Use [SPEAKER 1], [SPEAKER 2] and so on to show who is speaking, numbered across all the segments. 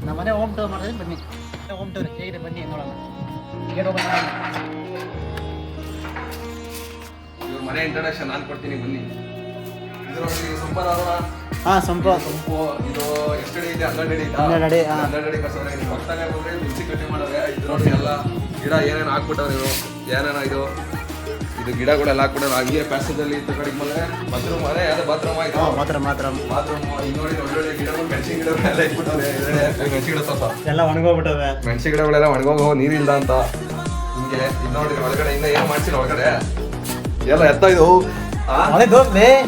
[SPEAKER 1] ನಮ್ಮ ಮನೆ home tour ಮಾಡಿದ್ರೆ ಬನ್ನಿ. ಹೋಮ್ ಟೂರ್ ಹೇಗಿದೆ ಬನ್ನಿ ನೋಡೋಣ. ಏನು
[SPEAKER 2] ಇವ್ರ ಮನೆ ಇಂಟ್ರಡಕ್ಷನ್ ನಾನು ಕೊಡ್ತೀನಿ ಬನ್ನಿ. ಇದರಲ್ಲಿ ಸಂಪದ
[SPEAKER 1] ಹಾಂ ಸಂಪು
[SPEAKER 2] ಇದು ಎಷ್ಟಡಿ ಇದೆ? 12 ಅಡಿ.
[SPEAKER 1] 12 ಅಡಿ.
[SPEAKER 2] 12 ಅಡಿ ಕಸೋರೆ. ಇದು ಪಕ್ಕದಲ್ಲೇ ಹೋದ್ರೆ ಮಿಕ್ಸಿ ಕಟ್ಟಿ ಮಾಡೋರೆ. ಇದು ನೋಡಿ ಎಲ್ಲ ಗಿಡ ಏನೇನು ಹಾಕ್ಬಿಟ್ಟವ್ರೆ ಇವರು. ಏನೇನೋ ಇದು ಗಿಡಗಳೆಲ್ಲ ಹಾಕ್ಬಿಟ್ಟವ್ರು. ಹಂಗೆ ಪ್ಯಾಸೇಜ್ ಅಲ್ಲಿ ಇತ್ತು ಕಡೆಗೆ ಬಂದ್ರೆ ಬಾತ್ರೂಮ್ ಮನೆ ಯಾವ್ದು ಬಾತ್ರೂಮ್ ಆಯ್ತು. ಬಾತ್ರೂಮ್ ಇಲ್ಲಿ ನೋಡಿ ಒಳ್ಳೊಳ್ಳೆ ಗಿಡಗಳು ಮೆಣಸಿನ ಗಿಡಗಳೆಲ್ಲ ಇಟ್ಬಿಟ್ಟವ್ರೆ. ಮೆಣಸಿ ಗಿಡ ಸ್ವಲ್ಪ ಎಲ್ಲ
[SPEAKER 1] ಒಣಗೋಗ್ಬಿಟ್ಟವೆ.
[SPEAKER 2] ಮೆಣಸಿ ಗಿಡಗಳೆಲ್ಲ ಒಣಗೋಗೋ ನೀರಿಲ್ಲ ಅಂತ ಹಿಂಗೆ. ಇದು ನೋಡಿ ಒಳಗಡೆ ಇನ್ನ ಏನು ಮಾಡ್ಸಿಲ್ಲ ಒಳಗಡೆ ಎಲ್ಲ ಎತ್ತ ಇದು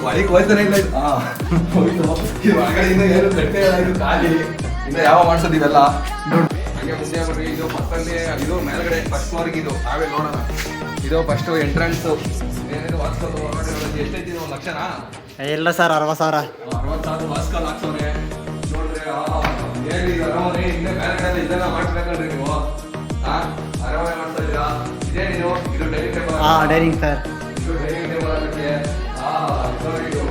[SPEAKER 2] ಒಳಗೆ ಹೋಯ್ತಾನೆ ಇಲ್ಲ ಇದು. ಒಳಗಡೆ ಇನ್ನು ಏನು ಕಟ್ಟೆ ಇದು ಖಾಲಿ. ಇನ್ನು ಯಾವ ಮಾಡ್ಸೋದು ಇವೆಲ್ಲ ಹಂಗೆ ಮುಂದೆ ಬರ್ರಿ. ಇದು ಪಕ್ಕದಲ್ಲಿ ಇದು ಮೇಲ್ಗಡೆ ಫಸ್ಟ್ ಫ್ಲೋರ್ಗೆ ಇದು ಆಮೇಲೆ ನೋಡೋಣ. ಇದು ಫಸ್ಟ್ ಎಂಟ್ರೆನ್ಸ್ ಏನೇನು ವಾಸ್ಕಲ್ ಎಷ್ಟೈತಿ? 1 ಲಕ್ಷನಾ?
[SPEAKER 1] ಇಲ್ಲ ಸರ್ 60,000.
[SPEAKER 2] 60,000 ವಾಸ್ಕಲ್ ಹಾಕ್ಸೋರೆ ನೋಡ್ರಿ. ಹೇಳಿ ಅರಮನೆ ಇನ್ನೇ ಮೇಲ್ಗಡೆ ಇದೆಲ್ಲ ಮಾಡ್ಸ್ಬೇಕಲ್ರಿ ನೀವು. ಅರಮನೆ ಮಾಡ್ತಾ ಇದ್ದೀರಾ? ಇದೇನಿದು? ಇದು ಡೈನಿಂಗ್ ಟೇಬಲ್.
[SPEAKER 1] Dining sir.
[SPEAKER 2] ಇದು ಡೈನಿಂಗ್ ಟೇಬಲ್ ಅದಕ್ಕೆ. ಇದು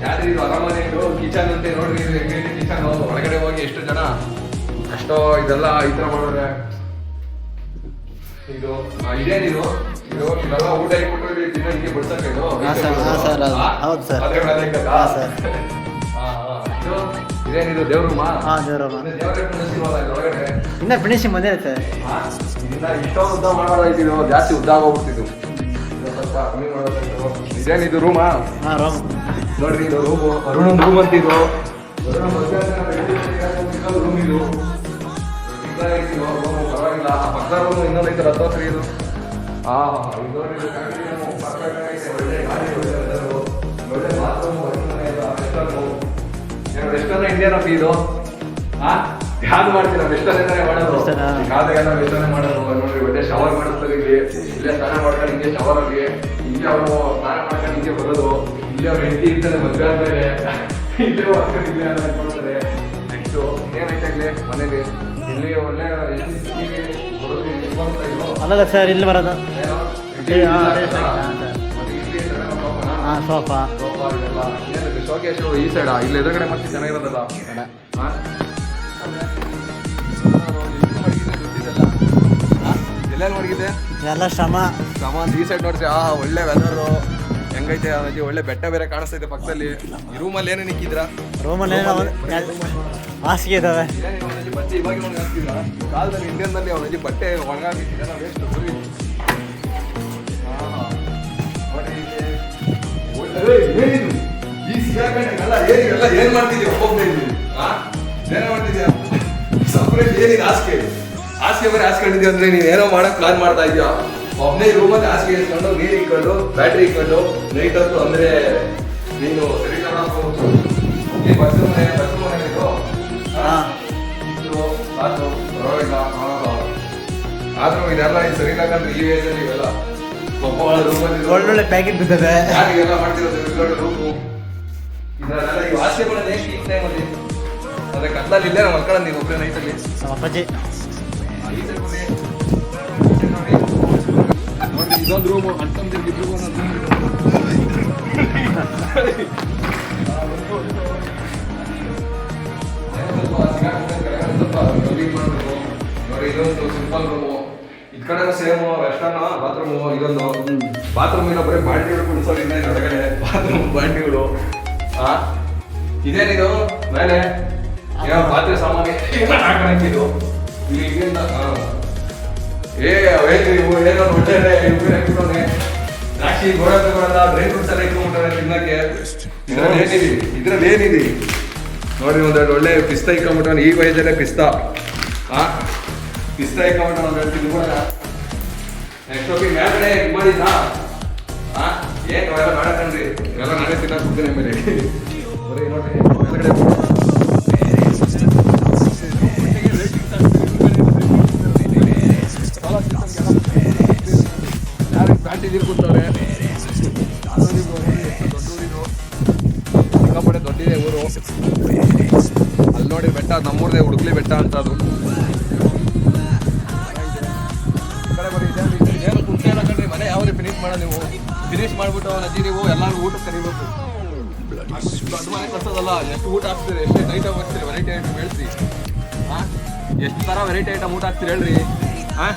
[SPEAKER 2] ಯಾವ್ದು ಇದು ಅರಮನೆ? ಇದು ಕಿಚನ್ ಅಂತೆ ನೋಡ್ರಿ. ಇದು ಹೆಂಗೈತಿ ಕಿಚನ್? ಒಳಗಡೆ ಹೋಗಿ ಎಷ್ಟು ಜನ ಅಷ್ಟೋ ಇದೆಲ್ಲ ಈ ಥರ ಮಾಡೋರೆ. ಇದು ಇದೇನಿದು? ಇದು ಇವೆಲ್ಲ ಊಟ ಇಟ್ಬಿಟ್ಟು ಇಲ್ಲಿ ತಿನ್ನೋದಕ್ಕೆ ಬಿಡ್ಸಕ್ಕೆ ಇದು.
[SPEAKER 1] ಹೌದು ಸರ್.
[SPEAKER 2] ಇದೇನಿದು? ದೇವ್ರ ರೂಮ.
[SPEAKER 1] ದೇವರೇ
[SPEAKER 2] ಕುಂದಿಸಿಲ್ವಲ್ಲ ಇದ್ರೊಳಗಡೆ?
[SPEAKER 1] ಇನ್ನ ಫಿನಿಶಿಂಗ್ ಬಂದಿದೆ ಸರ್.
[SPEAKER 2] ಇಷ್ಟೊಂದು ಉದ್ದ ಮಾಡೋದಾಯ್ತು. ಇದು ಜಾಸ್ತಿ ಉದ್ದ ಆಗೋಗ್ಬಿಡ್ತಿದ್ದು. ಸ್ವಲ್ಪ ಕಮ್ಮಿ ಮಾಡೋದಾಯ್ತು. ಇದೇನಿದು? ರೂಮಾ?
[SPEAKER 1] ರೂಮ್
[SPEAKER 2] ನೋಡ್ರಿ. ಇದು ರೂಮು. ಅರುಣನ್ ರೂಮ್ ಅಂತ ಇದು. ರೂಮ್ ಇದು ಪರವಾಗಿಲ್ಲ. ಪಕ್ಕದ ರೂಮು ಇನ್ನೊಂದು ಐತೆ 10 ಇದು. ಒಳ್ಳೆ ಬಾತ್ರೂಮ್ ವೆಸ್ಟರ್ನ್ ಇಂಡಿಯನ್ ಆಫ್ ಇದು. ಯಾವ್ದು ಮಾಡ್ತೀರಾ? ವೆಸ್ಟರ್ನ್ ಮಾಡೋದು. ಯಾವ್ದಾಗೆಲ್ಲ ವೆಸ್ಟರ್ನ್ ಮಾಡೋದು. ನೋಡ್ರಿ ಒಳ್ಳೆ ಶವರ್ ಮಾಡಿಸ್ತಾರೆ ಇಲ್ಲಿ. ಇಲ್ಲೇ ಸ್ನಾನ ಮಾಡ್ಕೊಂಡು ಹಿಂಗೆ ಶವರ್ ಆಗಿ ಇಲ್ಲೇ ಅವರು ಸ್ನಾನ ಮಾಡ್ಕೊಂಡು ಹಿಂಗೆ ಬರೋದು. ಇಲ್ಲೇ ಅವ್ರು ಹೆಂಡತಿ ಇರ್ತಾರೆ ಮದುವೆ ಆದ್ಮೇಲೆ ಇಲ್ಲೇ ವರ್ಕರ್ ಇಲ್ಲೇ ಮಾಡ್ತಾರೆ. ನೆಕ್ಸ್ಟು ಏನೈತಾಗಲಿ ಮನೇಲಿ ಇಲ್ಲಿ ಒಳ್ಳೆ
[SPEAKER 1] ಅಲ್ಲ ಸರ್ ಇಲ್ಲಿ ಬರೋದು ಸೋಫಾ
[SPEAKER 2] ಶೋಕೇಶ್ ಈ ಸೈಡಾ? ಇಲ್ಲಿ ಎದುರುಗಡೆ ಮತ್ತೆ ಚೆನ್ನಾಗಿರೋದಲ್ಲ. ಎಲ್ಲೆಲ್ಲಿ ಮಡಗಿದೆ?
[SPEAKER 1] ಎಲ್ಲ ಶ್ರಮ
[SPEAKER 2] ಈ ಸೈಡ್ ನೋಡ್ಸಿ. ಒಳ್ಳೆ ವೆದರು ಹೆಂಗೈತೆ ಅಜ್ಜಿ. ಒಳ್ಳೆ ಬೆಟ್ಟ ಬೇರೆ ಕಾಣಿಸ್ತೈತೆ ಪಕ್ಕದಲ್ಲಿ. ಈ ರೂಮಲ್ಲಿ ಏನೇನು ಇಕ್ಕಿದ್ರ?
[SPEAKER 1] ರೂಮಲ್ಲಿ ಹಾಸಿಗೆ ಇದಾವೆ.
[SPEAKER 2] ಬಟ್ಟೆ ಇವಾಗ ಹಾಕ್ತಿದ್ರ? ಕಾಲದಲ್ಲಿ ಇಂಡಿಯನ್ನಲ್ಲಿ ಅವನಜ್ಜಿ ಬಟ್ಟೆ ಒಣಗಾಕಿದ್ದ ವೇಸ್ಟ್. ಈ ಸಿಗಾಕಂಡೆಲ್ಲ ಏನಿವೆಲ್ಲ ಏನ್ ಮಾಡ್ತಿದ್ಯಾ? ಒಬ್ಬೊಬ್ಬನೇ ಏನೇ ಮಾಡ್ತಿದ್ಯಾ? ಸಪ್ರೇಟ್ ಏನಿದೆ? ಹಾಸಿಗೆ ಬೇರೆ ಹಾಸ್ಕೊಂಡಿದ್ಯಾ ಅಂದ್ರೆ ನೀನ್ ಏನೋ ಮಾಡಕ್ ಪ್ಲಾನ್ ಮಾಡ್ತಾ ಇದ್ಯಾ? ಒಬ್ಬನೇ ರೂಮಲ್ಲಿ ಹಾಸಿಗೆ ಇಟ್ಕೊಂಡು ನೀರು ಇಟ್ಕೊಂಡು ಬ್ಯಾಟ್ರಿ ಇಟ್ಕೊಂಡು ನೈಟ್ ಹೊತ್ತು ಅಂದ್ರೆ ನೀನು ಸರಿ ಬಸ್ ಮನೆ ಇದು ಪರವಾಗಿಲ್ಲ. ಆದ್ರೂ ಇದೆಲ್ಲ ಸರಿ ಇಲ್ಲಕಂದ್ರೆ ಈ ಏಜಲ್ಲಿ ಇವೆಲ್ಲ
[SPEAKER 1] ಒಳ್ಳೊಳ್ಳೆ ಪ್ಯಾಕೆಟ್ ಬಿದ್ದವೆ.
[SPEAKER 2] ಯಾರಿಗೆಲ್ಲ ಮಾಡ್ತಿರೋದು ರೂಮು ಇದನ್ನೆಲ್ಲ ಈ ಹಾಸ್ಯಗಳನ್ನ ಹೇಗೆ ಟೈಮಲ್ಲಿ ಅದೇ ಕತ್ಲಲ್ಲಿ ಇಲ್ಲೇ ನಾವು ಮಕ್ಕಳ ನೀವು ಒಬ್ಬರೇ ನೈಟಲ್ಲಿ
[SPEAKER 1] ಅಪ್ಪಾಜಿ
[SPEAKER 2] ನೋಡಿ. ಇದೊಂದು ರೂಮು ಅಣ್ತಂದಿರ್ಗಿದ್ರು ನೋಡಿ. ಇದೊಂದು ಸಿಂಪಲ್ ರೂಮು. ಇದ್ ಕಡೆ ಸೇಮ್ ವೆಸ್ಟರ್ನ್ ಬಾತ್ರೂಮು. ಇದೊಂದು ಬಾತ್ರೂಮ್ ಇಲ್ಲ ಬರೀ ಬಾಂಡಿಗಳು ಕುಣಿಸೋರು ಇನ್ನೇ ಹೊರಗಡೆ ಬಾತ್ರೂಮ್ ಬಾಂಡಿಗಳು. ಇದೇನಿದು ಮೇಲೆ ಯಾವ ಪಾತ್ರೆ ಸಾಮಾನ್ಯ ಹಾಕಿದ್ದು ಇಲ್ಲಿ ಇಲ್ಲಿಂದ ಏನೋ ಒಳ್ಳೆ ಇವ್ರೆ ದ್ರಾಕ್ಷಿ ಗೋಡಂಬಿಗಳೆಲ್ಲ ಡ್ರೈ ಫ್ರೂಟ್ಸ್ ಎಲ್ಲ ಇಟ್ಕೊಂಡ್ಬಿಟ್ಟಾರೆ ತಿನ್ನಕ್ಕೆ. ಇದ್ರಲ್ಲಿ ಏನಿದೆ ನೋಡಿ? ಒಂದೆರಡು ಒಳ್ಳೆ ಪಿಸ್ತಾ ಇಟ್ಕೊಂಡ್ಬಿಟ್ಟಾನೆ. ಈ ವಯಸ್ಸಲ್ಲೇ ಪಿಸ್ತಾ ಇಟ್ಕೊಂಡ್ಬಿಟ್ಟ ಒಂದೆರಡು ತಿನ್ಬೋದ. ನೆಕ್ಸ್ಟ್ ಹೋಗಿ ಮೇಲ್ಗಡೆ ಇದು ಮಾಡಿದ್ನಾ? ಏನು ಅವೆಲ್ಲ ಮಾಡಕಂಡ್ರಿ? ಇವೆಲ್ಲ ನಾನೇ ತಿನ್ನಕ್ಕೆ ಹೋಗ್ತೇನೆ ಮೇಲೆ ಬರೀ ನೋಡ್ರಿ ಮೇಲ್ಗಡೆ ಬ್ಯಾಟಿ ನೀರು ಕೂತವ್ರೆ. ಸಿಕ್ಕಾಪಟ್ಟೆ ದೊಡ್ಡಿದೆ ಊರು. ಅಲ್ಲಿ ನೋಡಿ ಬೆಟ್ಟ ನಮ್ಮೂರದೇ ಹುಡುಕ್ಲಿ ಬೆಟ್ಟ ಅಂತ ಅದು. ಏನು ಕುಂಟೆ ಎಲ್ಲ ಕಂಡ್ರಿ ಮನೆ ಯಾವ್ದು ಫಿನಿಶ್ ಮಾಡೋದು ನೀವು? ಫಿನಿಶ್ ಮಾಡಿಬಿಟ್ಟು ನದಿ ನೀವು ಎಲ್ಲರೂ ಊಟಕ್ಕೆ ಕರಿಬೇಕು. ದೊಡ್ಡ ಮನೆ ಕಳ್ಸೋದಲ್ಲ. ಎಷ್ಟು ಊಟ ಹಾಕ್ತೀರಿ, ಎಷ್ಟು ಐಟಮ್ ಹಾಕ್ತೀರಿ, ವೆರೈಟಿ ಐಟಮ್ ಹೇಳ್ತೀರಿ. ಎಷ್ಟು ಥರ ವೆರೈಟಿ ಐಟಮ್ ಊಟ ಹಾಕ್ತೀರಿ ಹೇಳ್ರಿ ಹಾಂ